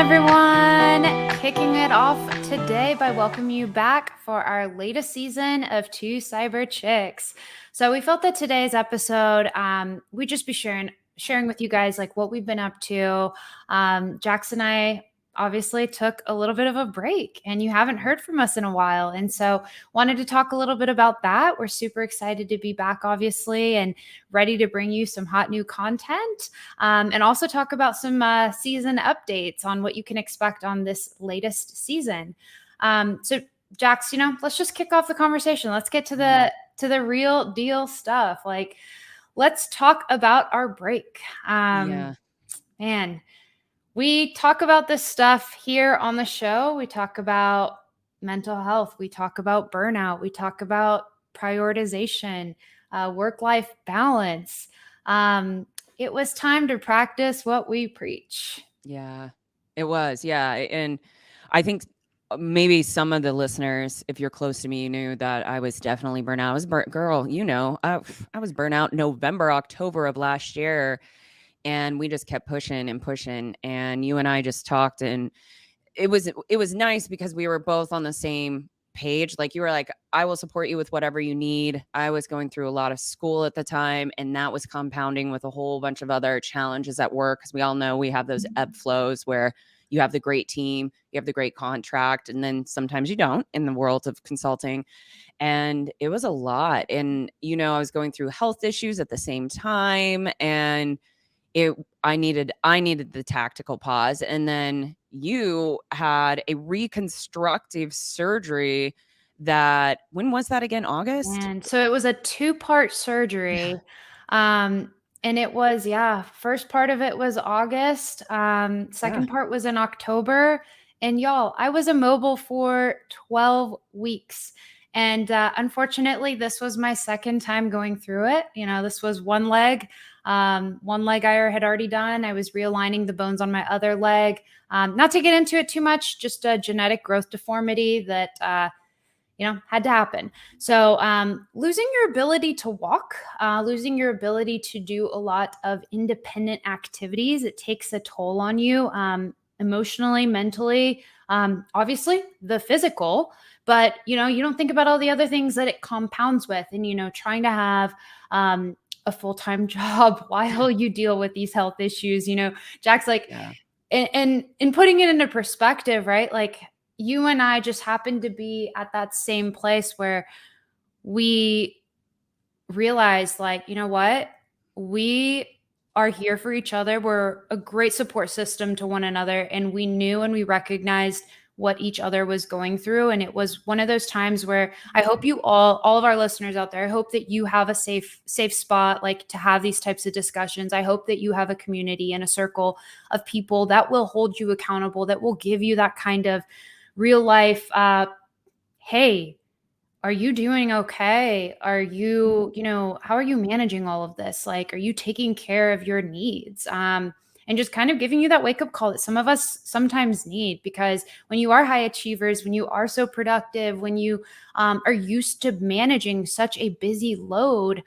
everyone. Kicking it off today by welcoming you back for our latest season of Two Cyber Chicks. So we felt that today's episode, we'd just be sharing with you guys like what we've been up to. Jax and I obviously took a little bit of a break, and you haven't heard from us in a while, and so wanted to talk a little bit about that. We're super excited to be back, obviously, and ready to bring you some hot new content, and also talk about some season updates on what you can expect on this latest season. So Jax, let's just kick off the conversation. Let's get to the real deal stuff. Like, let's talk about our break. Man, we talk about this stuff here on the show. We talk about mental health. We talk about burnout. We talk about prioritization, work-life balance. It was time to practice what we preach. Yeah, it was. Yeah. And I think maybe some of the listeners, if you're close to me, you knew that I was definitely burnt out. I was girl, I was burnt out November, October of last year. And we just kept pushing and pushing. And you and I just talked, and it was nice because we were both on the same page. Like, you were like, I will support you with whatever you need. I was going through a lot of school at the time, and that was compounding with a whole bunch of other challenges at work, because we all know we have those ebb flows where you have the great team, you have the great contract, and then sometimes you don't in the world of consulting. And it was a lot. And I was going through health issues at the same time, and I needed the tactical pause. And then you had a reconstructive surgery when was that again? August? And so it was a 2-part surgery. And it was, first part of it was August. Second part was in October. And y'all, I was immobile for 12 weeks. And unfortunately, this was my second time going through it. This was one leg. One leg I had already done. I was realigning the bones on my other leg. Not to get into it too much, just a genetic growth deformity that had to happen. So losing your ability to walk, losing your ability to do a lot of independent activities, it takes a toll on you emotionally, mentally, obviously the physical, but you don't think about all the other things that it compounds with. And trying to have a full-time job while you deal with these health issues, Jack's like, and putting it into perspective, right? Like, you and I just happened to be at that same place where we realized, like, you know what? We are here for each other. We're a great support system to one another. And we knew and we recognized what each other was going through. And it was one of those times where I hope you all of our listeners out there, I hope that you have a safe spot, like, to have these types of discussions. I hope that you have a community and a circle of people that will hold you accountable, that will give you that kind of real life, hey, are you doing okay? Are you, how are you managing all of this? Like, are you taking care of your needs? And just kind of giving you that wake-up call that some of us sometimes need, because when you are high achievers, when you are so productive, when you are used to managing such a busy load,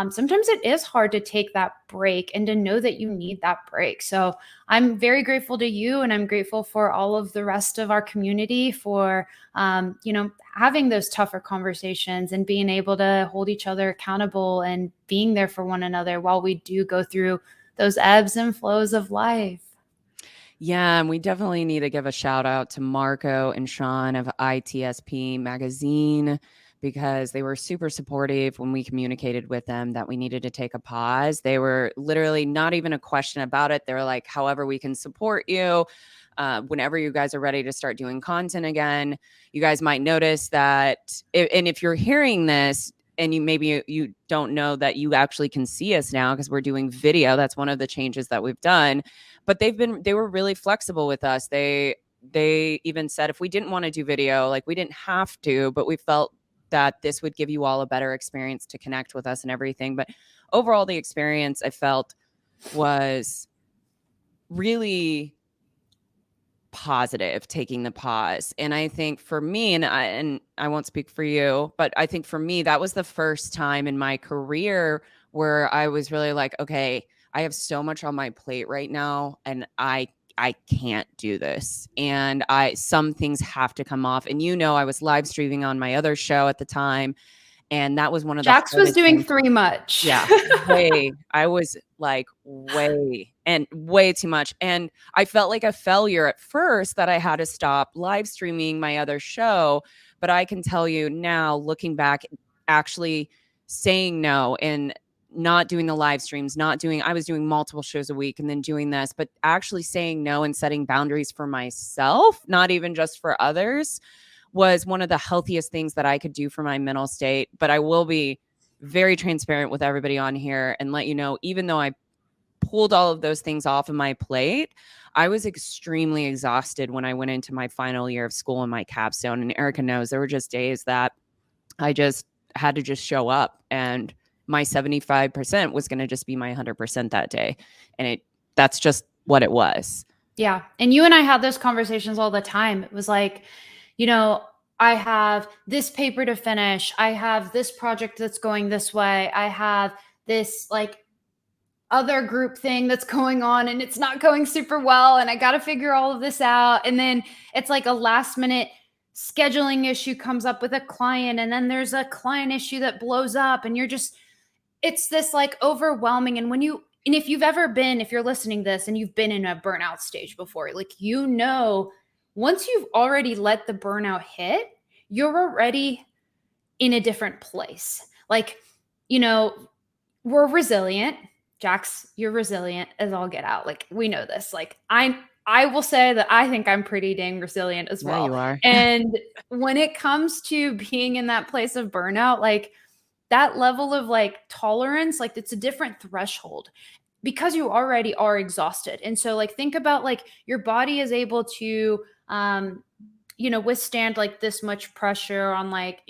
sometimes it is hard to take that break and to know that you need that break. So I'm very grateful to you, and I'm grateful for all of the rest of our community for, having those tougher conversations and being able to hold each other accountable and being there for one another while we do go through those ebbs and flows of life. Yeah, and we definitely need to give a shout out to Marco and Sean of ITSP Magazine, because they were super supportive when we communicated with them that we needed to take a pause. They were literally not even a question about it. They were like, however we can support you, whenever you guys are ready to start doing content again. You guys might notice that, and if you're hearing this and you don't know that you actually can see us now because we're doing video, that's one of the changes that we've done. But they were really flexible with us. They even said if we didn't want to do video, like, we didn't have to, but we felt that this would give you all a better experience to connect with us and everything. But overall, the experience, I felt, was really positive, taking the pause. And I think for me, and I won't speak for you, but I think for me, that was the first time in my career where I was really like, okay, I have so much on my plate right now, and I I can't do this. And some things have to come off. And I was live streaming on my other show at the time. And that was one of the Jax was hardest doing things. 3 much. Yeah, way. I was like way too much. And I felt like a failure at first that I had to stop live streaming my other show. But I can tell you now, looking back, actually saying no and not doing the live streams, I was doing multiple shows a week and then doing this, but actually saying no and setting boundaries for myself, not even just for others, was one of the healthiest things that I could do for my mental state. But I will be very transparent with everybody on here and let you know, even though I pulled all of those things off of my plate, I was extremely exhausted when I went into my final year of school and my capstone. And Erika knows there were just days that I just had to just show up, and my 75% was going to just be my 100% that day. And that's just what it was. Yeah. And you and I had those conversations all the time. It was like, I have this paper to finish. I have this project that's going this way. I have this like other group thing that's going on and it's not going super well. And I got to figure all of this out. And then it's like a last minute scheduling issue comes up with a client. And then there's a client issue that blows up. And it's this like overwhelming. And if you're listening to this and you've been in a burnout stage before, like, once you've already let the burnout hit, you're already in a different place. Like, we're resilient. Jax, you're resilient as all get out. Like, we know this. Like, I will say that I think I'm pretty dang resilient as well. Yeah, you are. And when it comes to being in that place of burnout, like that level of like tolerance, like it's a different threshold because you already are exhausted. And so like think about like your body is able to withstand like this much pressure on like,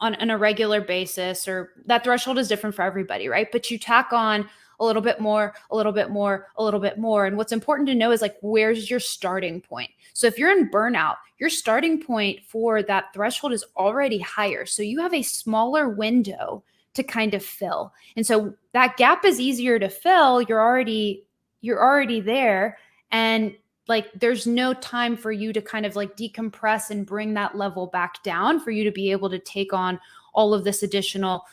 on a regular basis, or that threshold is different for everybody, right? But you tack on a little bit more, a little bit more, a little bit more. And what's important to know is like, where's your starting point? So if you're in burnout, your starting point for that threshold is already higher. So you have a smaller window to kind of fill. And so that gap is easier to fill. You're already there. And like, there's no time for you to kind of like decompress and bring that level back down for you to be able to take on all of this additional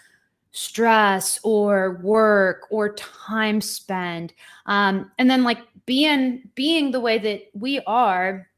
stress or work or time spent. And then like being the way that we are,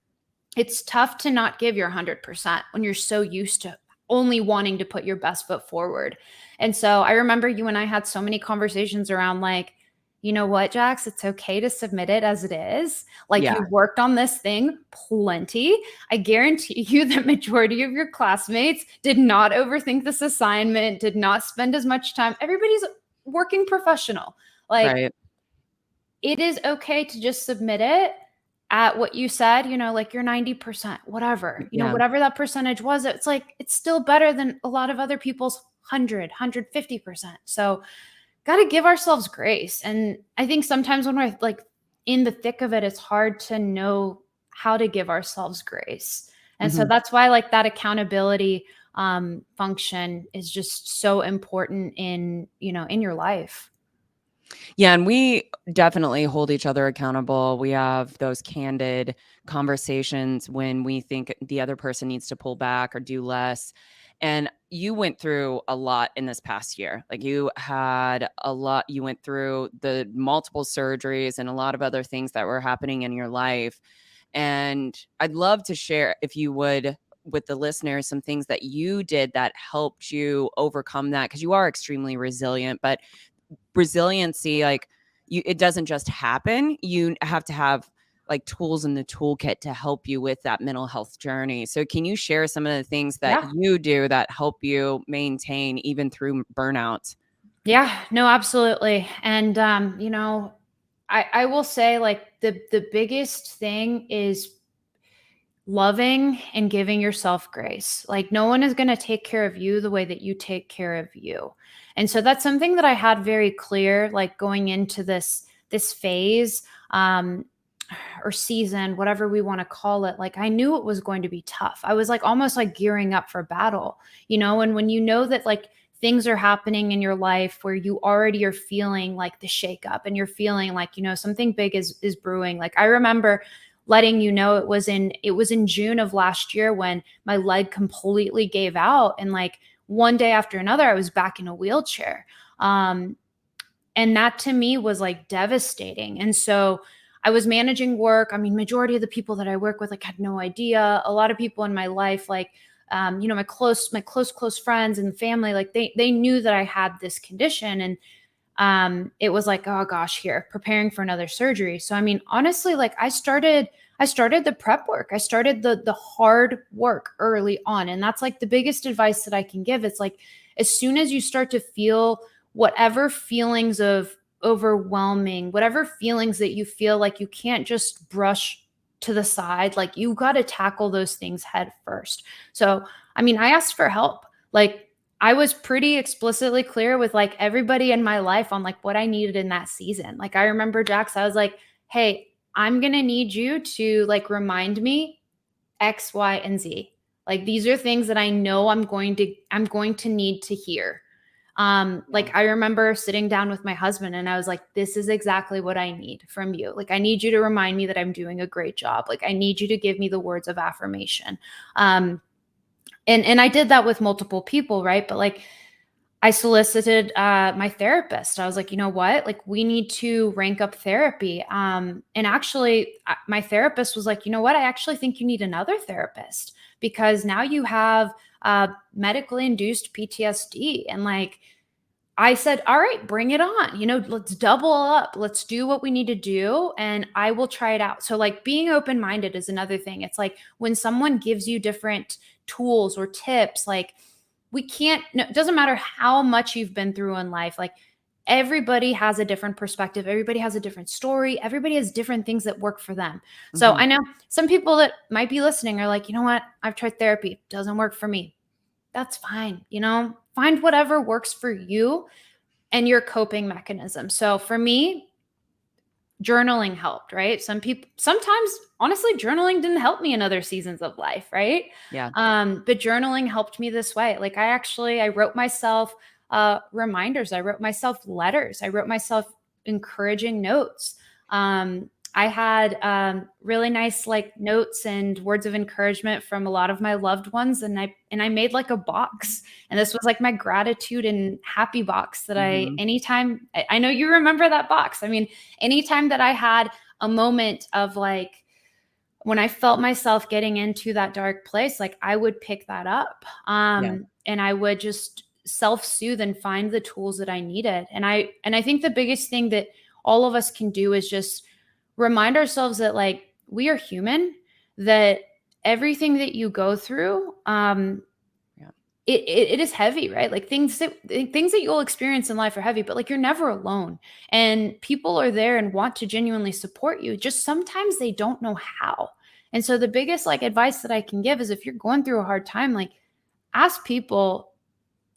it's tough to not give your 100% when you're so used to only wanting to put your best foot forward. And so I remember you and I had so many conversations around like, you know what, Jax, it's okay to submit it as it is. Like, Yeah. you've worked on this thing plenty. I guarantee you that majority of your classmates did not overthink this assignment, did not spend as much time. Everybody's working professional. Like, Right. it is okay to just submit it at what you said, like your 90%, whatever, Yeah. whatever that percentage was. It's like, it's still better than a lot of other people's 150%. So got to give ourselves grace. And I think sometimes when we're like in the thick of it, it's hard to know how to give ourselves grace. And so that's why like that accountability function is just so important in your life. Yeah, and we definitely hold each other accountable. We have those candid conversations when we think the other person needs to pull back or do less. And you went through a lot in this past year. Like, you had a lot, you went through the multiple surgeries and a lot of other things that were happening in your life. And I'd love to share, if you would, with the listeners, some things that you did that helped you overcome that, because you are extremely resilient. But resiliency, like, it doesn't just happen. You have to have like tools in the toolkit to help you with that mental health journey. So can you share some of the things that you do that help you maintain even through burnout? Yeah, no, absolutely. And I will say like the biggest thing is loving and giving yourself grace. Like, no one is going to take care of you the way that you take care of you. And so that's something that I had very clear, like going into this phase, or season, whatever we want to call it. Like, I knew it was going to be tough. I was like almost like gearing up for battle, and when you know that like things are happening in your life where you already are feeling like the shakeup and you're feeling like, something big is brewing. Like I remember letting you know it was in June of last year when my leg completely gave out, and like one day after another I was back in a wheelchair. And that to me was like devastating. And so I was managing work. I mean, majority of the people that I work with like had no idea. A lot of people in my life, like my close friends and family, like they knew that I had this condition. And it was like, oh gosh, here, preparing for another surgery. So I mean, honestly, like I started the prep work. I started the hard work early on. And that's like the biggest advice that I can give. It's like as soon as you start to feel whatever feelings of overwhelming, whatever feelings that you feel like you can't just brush to the side, like you got to tackle those things head first. So, I mean, I asked for help. Like I was pretty explicitly clear with like everybody in my life on like what I needed in that season. Like I remember Jax, I was like, "Hey, I'm going to need you to like remind me X, Y, and Z. Like these are things that I know I'm going to need to hear." Yeah. Like I remember sitting down with my husband and I was like, this is exactly what I need from you. Like I need you to remind me that I'm doing a great job. Like I need you to give me the words of affirmation. Um, and I did that with multiple people, right? But like I solicited my therapist. I was like, you know what? Like, we need to rank up therapy. And actually, my therapist was like, you know what? I actually think you need another therapist because now you have medically induced PTSD. And like, I said, all right, bring it on. Let's double up. Let's do what we need to do and I will try it out. So, like, being open minded is another thing. It's like when someone gives you different tools or tips, like, we can't, no, it doesn't matter how much you've been through in life. Like, everybody has a different perspective. Everybody has a different story. Everybody has different things that work for them. So, Mhm. I know some people that might be listening are like, you know what? I've tried therapy, doesn't work for me. That's fine. Find whatever works for you and your coping mechanism. So for me, journaling helped, right? Some people sometimes honestly journaling didn't help me in other seasons of life, right? Yeah. But journaling helped me this way. Like I wrote myself reminders, I wrote myself letters, I wrote myself encouraging notes. I had really nice like notes and words of encouragement from a lot of my loved ones, and I made like a box, and this was like my gratitude and happy box that Mhm. I know you remember that box. I mean, anytime that I had a moment of like when I felt myself getting into that dark place, like I would pick that up. Yeah. And I would just self-soothe and find the tools that I needed. And I think the biggest thing that all of us can do is just remind ourselves that like we are human, that everything that you go through, Yeah. it is heavy, right? Like things that you'll experience in life are heavy, but like you're never alone. And people are there and want to genuinely support you. Just sometimes they don't know how. And so the biggest like advice that I can give is if you're going through a hard time, like ask people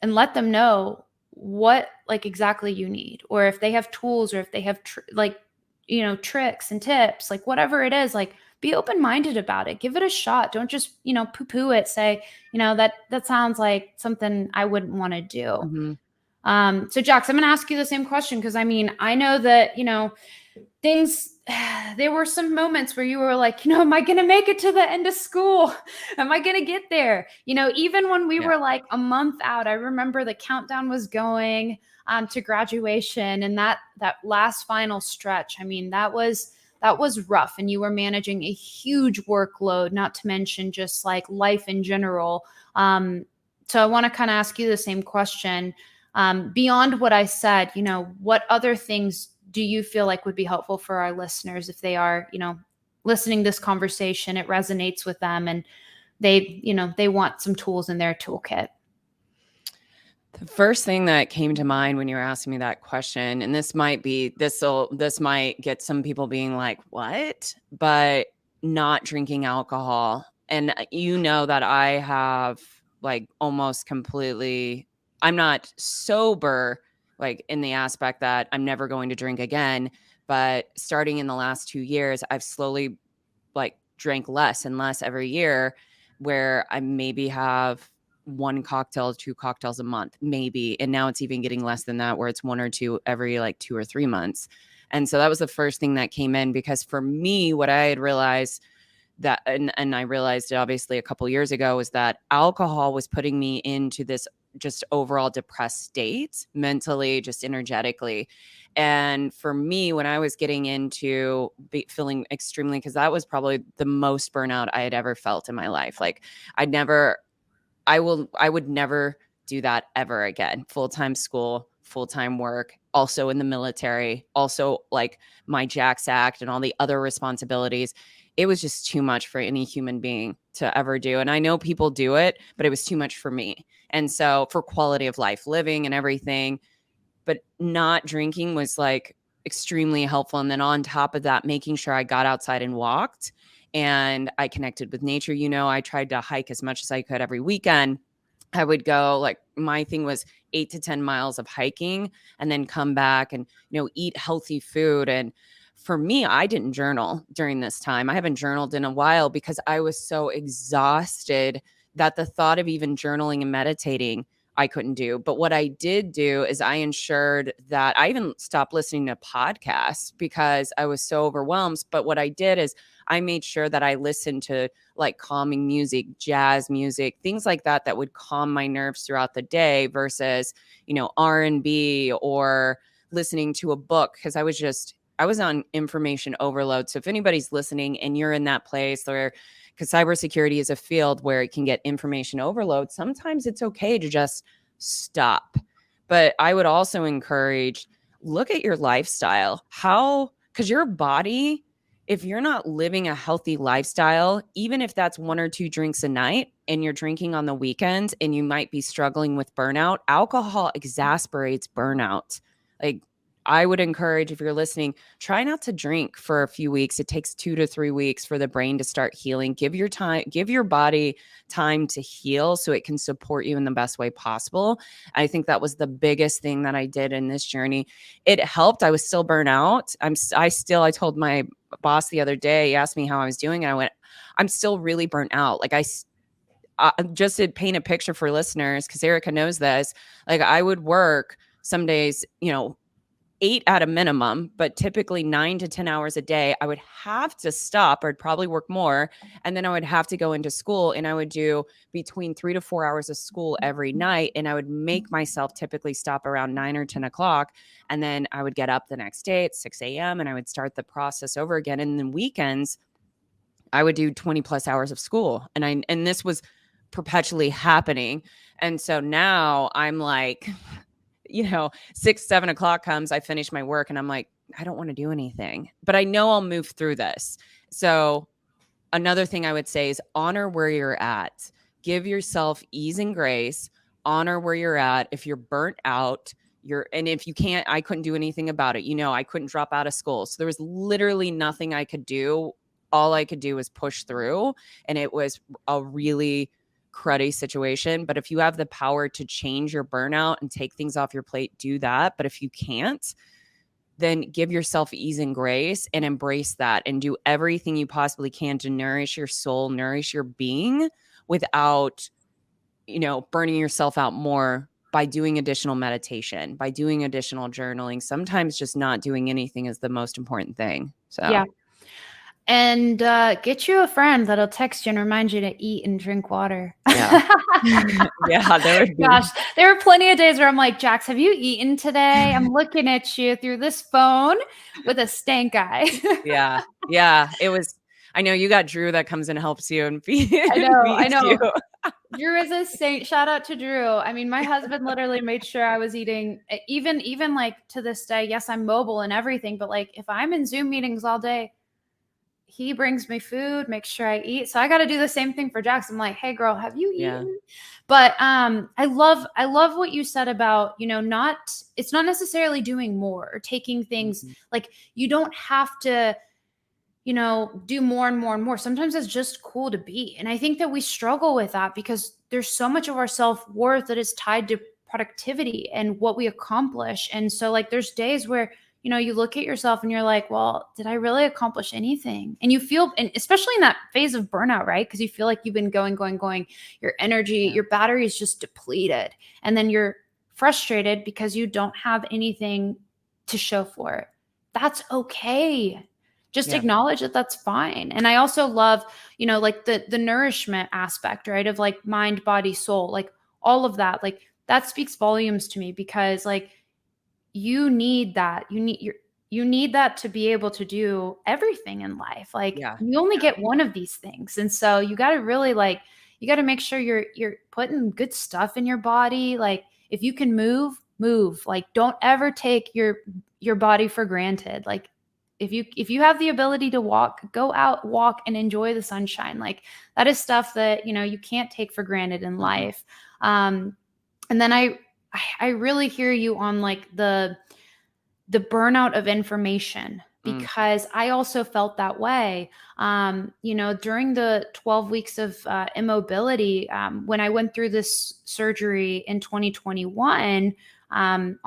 and let them know what like exactly you need, or if they have tools, or if they have tricks and tips, like whatever it is, like be open-minded about it, give it a shot, don't just poo-poo it, say that sounds like something I wouldn't want to do. Mhm. So Jax, I'm going to ask you the same question because I mean I know that things there were some moments where you were like, am I going to make it to the end of school? Am I going to get there? Even when we Yeah. were like a month out, I remember the countdown was going to graduation, and that last final stretch, I mean, that was rough, and you were managing a huge workload, not to mention just like life in general. So I want to kind of ask you the same question. Beyond what I said, what other things do you feel like would be helpful for our listeners if they are, listening to this conversation, it resonates with them, and they want some tools in their toolkit? The first thing that came to mind when you were asking me that question, and this might get some people being like, "What?" But not drinking alcohol. And you know that I have like almost completely I'm not sober like in the aspect that I'm never going to drink again, but starting in the last 2 years, I've slowly like drank less and less every year where I maybe have one cocktail, two cocktails a month, maybe. And now it's even getting less than that, where it's one or two every like 2 or 3 months. And so that was the first thing that came in, because for me, what I had realized that, and I realized it obviously a couple years ago, was that alcohol was putting me into this just overall depressed state, mentally, just energetically. And for me, when I was getting into feeling extremely, because that was probably the most burnout I had ever felt in my life. Like, I'd never, I would never do that ever again. Full-time school, full-time work, also in the military, also like my Jax Act and all the other responsibilities. It was just too much for any human being to ever do. And I know people do it, but it was too much for me. And so for quality of life, living and everything, but not drinking was like extremely helpful. And then on top of that, making sure I got outside and walked and I connected with nature. I tried to hike as much as I could every weekend. I would go, like, my thing was 8 to 10 miles of hiking and then come back and, eat healthy food. And for me, I didn't journal during this time. I haven't journaled in a while because I was so exhausted that the thought of even journaling and meditating I couldn't do. But what I did do is I ensured that I even stopped listening to podcasts because I was so overwhelmed. But what I did is I made sure that I listened to like calming music, jazz music, things like that that would calm my nerves throughout the day versus, R&B or listening to a book, because I was on information overload. So if anybody's listening and you're in that place where, because cybersecurity is a field where it can get information overload, sometimes it's okay to just stop. But I would also encourage, look at your lifestyle. Because your body, if you're not living a healthy lifestyle, even if that's one or two drinks a night and you're drinking on the weekends and you might be struggling with burnout, alcohol exasperates burnout. Like, I would encourage, if you're listening, try not to drink for a few weeks. It takes 2 to 3 weeks for the brain to start healing. Give your body time to heal so it can support you in the best way possible. I think that was the biggest thing that I did in this journey. It helped. I was still burnt out. I told my boss the other day, he asked me how I was doing, and I went, I'm still really burnt out. Like, I just to paint a picture for listeners, because Erika knows this, like, I would work some days, 8 at a minimum, but typically 9 to 10 hours a day. I would have to stop, or I'd probably work more. And then I would have to go into school, and I would do between 3 to 4 hours of school every night. And I would make myself typically stop around 9 or 10 o'clock. And then I would get up the next day at 6 a.m. and I would start the process over again. And then weekends, I would do 20 plus hours of school. And this was perpetually happening. And so now I'm like, 6, 7 o'clock comes, I finish my work and I'm like, I don't want to do anything, but I know I'll move through this. So another thing I would say is honor where you're at. Give yourself ease and grace. Honor where you're at. If you're burnt out, and if you can't, I couldn't do anything about it. I couldn't drop out of school. So there was literally nothing I could do. All I could do was push through. And it was a really cruddy situation. But if you have the power to change your burnout and take things off your plate, do that. But if you can't, then give yourself ease and grace and embrace that and do everything you possibly can to nourish your soul, nourish your being without, burning yourself out more by doing additional meditation, by doing additional journaling. Sometimes just not doing anything is the most important thing. So yeah. And get you a friend that'll text you and remind you to eat and drink water. Yeah. Yeah, there would be. Gosh, there were plenty of days where I'm like, Jax, have you eaten today? I'm looking at you through this phone with a stank eye. Yeah. Yeah. It was, I know you got Drew that comes and helps you and I know. feeds you. Drew is a saint. Shout out to Drew. I mean, my husband literally made sure I was eating, even like to this day. Yes, I'm mobile and everything, but like if I'm in Zoom meetings all day, he brings me food, makes sure I eat. So I got to do the same thing for Jax. I'm like, hey girl, have you eaten? Yeah. But I love what you said about, it's not necessarily doing more or taking things like you don't have to, do more and more and more. Sometimes it's just cool to be. And I think that we struggle with that because there's so much of our self-worth that is tied to productivity and what we accomplish. And so like there's days where you look at yourself and you're like, well, did I really accomplish anything? And you feel, and especially in that phase of burnout, right? Because you feel like you've been going, your energy, Yeah. your battery is just depleted. And then you're frustrated because you don't have anything to show for it. That's okay. Just Yeah. acknowledge that that's fine. And I also love, like the nourishment aspect, right? Of like mind, body, soul, like all of that. Like that speaks volumes to me because like you need that. You need that to be able to do everything in life. Like Yeah. you only Yeah. get one of these things. And so you got to really like you got to make sure you're putting good stuff in your body. Like if you can move. Like don't ever take your body for granted. Like if you have the ability to walk, go out, walk and enjoy the sunshine. Like that is stuff that, you can't take for granted in Mm-mm. life. And then I really hear you on like the burnout of information Mm. because I also felt that way. During the 12 weeks of immobility, when I went through this surgery in 2021, on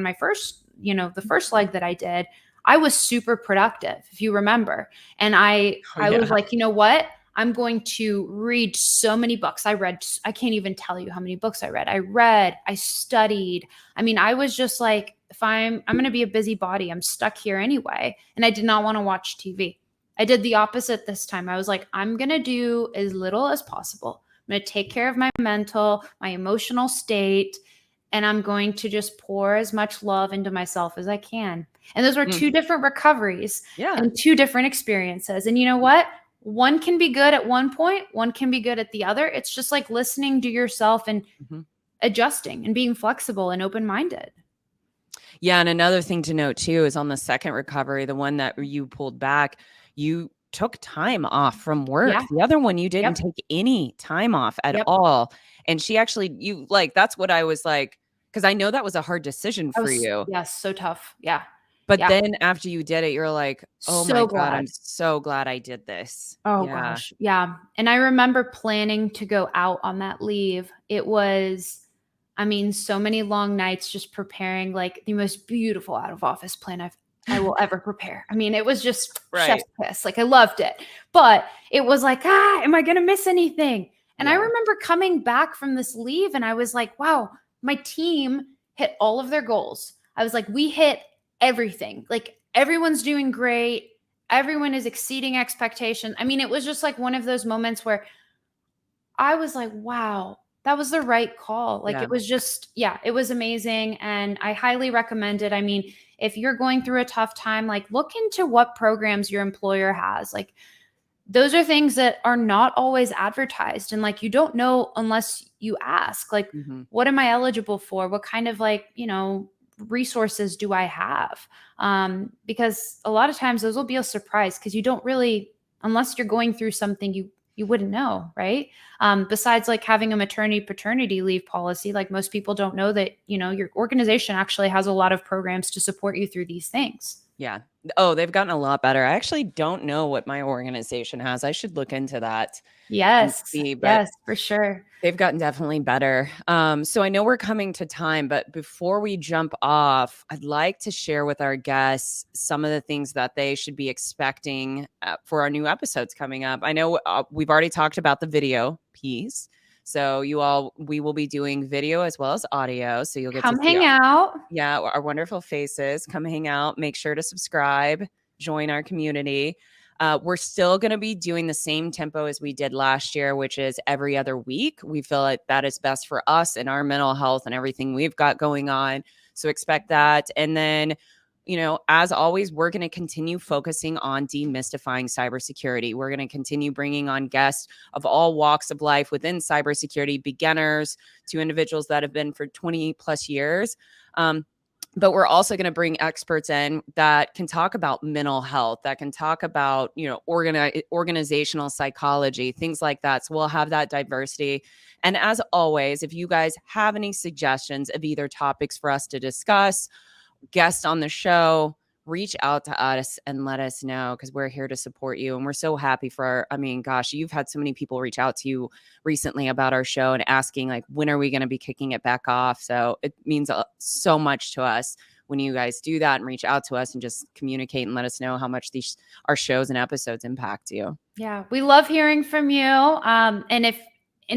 my first, the first leg that I did, I was super productive, if you remember, and I Oh, I was yeah. like, you know what? I'm going to read so many books. I can't even tell you how many books I read. I studied. I mean, I was just like, if I'm going to be a busybody, I'm stuck here anyway. And I did not want to watch TV. I did the opposite this time. I was like, I'm going to do as little as possible. I'm going to take care of my mental, my emotional state, and I'm going to just pour as much love into myself as I can. And those were Mm. two different recoveries Yeah. and two different experiences. And you know what? One can be good at one point, one can be good at the other. It's just like listening to yourself and Mhm. adjusting and being flexible and open minded. Yeah, and another thing to note too is on the second recovery, the one that you pulled back, you took time off from work. Yeah. The other one, you didn't Yep. take any time off at Yep. all. And she actually, you like, that's what I was like, because I know that was a hard decision I for was, you. yes, so tough. Yeah. But Yeah. then after you did it, you're like, oh my So God, I'm glad. so glad I did this. Oh Yeah. gosh. Yeah. And I remember planning to go out on that leave. It was, I mean, so many long nights just preparing like the most beautiful out of office plan I will ever prepare. I mean, it was just chef's Right. kiss. Like I loved it. But it was like, am I going to miss anything? And I Yeah. remember coming back from this leave and I was like, wow, my team hit all of their goals. I was like, we hit everything. Like everyone's doing great. Everyone is exceeding expectations. I mean, it was just like one of those moments where I was like, wow, that was the right call. Like Yeah. it was just, yeah, it was amazing. And I highly recommend it. I mean, if you're going through a tough time, like look into what programs your employer has. Like those are things that are not always advertised. And like you don't know unless you ask, like, Hmm. what am I eligible for? What kind of like, resources do I have? Because a lot of times those will be a surprise because you don't really, unless you're going through something you wouldn't know, right? Besides like having a maternity paternity leave policy, like most people don't know that, your organization actually has a lot of programs to support you through these things. Yeah. Oh, they've gotten a lot better. I actually don't know what my organization has. I should look into that and Yes. see, but Yes, for sure. they've gotten definitely better. So I know we're coming to time, but before we jump off, I'd like to share with our guests some of the things that they should be expecting for our new episodes coming up. I know we've already talked about the video piece. So we will be doing video as well as audio. So you'll get to Come see hang out. yeah, our wonderful faces. Come hang out. Make sure to subscribe, join our community. We're still going to be doing the same tempo as we did last year, which is every other week. We feel like that is best for us and our mental health and everything we've got going on. So expect that. And then, as always, we're going to continue focusing on demystifying cybersecurity. We're going to continue bringing on guests of all walks of life within cybersecurity, beginners to individuals that have been for 20 plus years. But we're also going to bring experts in that can talk about mental health, that can talk about, organizational psychology, things like that. So we'll have that diversity. And as always, if you guys have any suggestions of either topics for us to discuss, guests on the show, reach out to us and let us know because we're here to support you. And we're so happy gosh, you've had so many people reach out to you recently about our show and asking, like, when are we going to be kicking it back off? So it means so much to us when you guys do that and reach out to us and just communicate and let us know how much our shows and episodes impact you. Yeah, we love hearing from you. And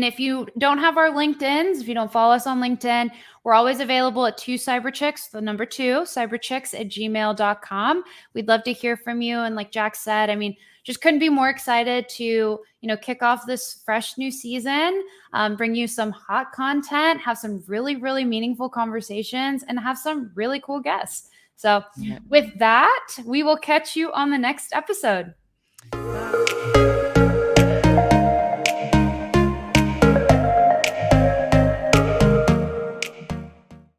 if you don't have our LinkedIn's, if you don't follow us on LinkedIn, we're always available at 2cyberchicks, the number 2, cyberchicks@gmail.com. We'd love to hear from you. And like Jack said, I mean, just couldn't be more excited to, kick off this fresh new season, bring you some hot content, have some really, really meaningful conversations, and have some really cool guests. So with that, we will catch you on the next episode. Bye.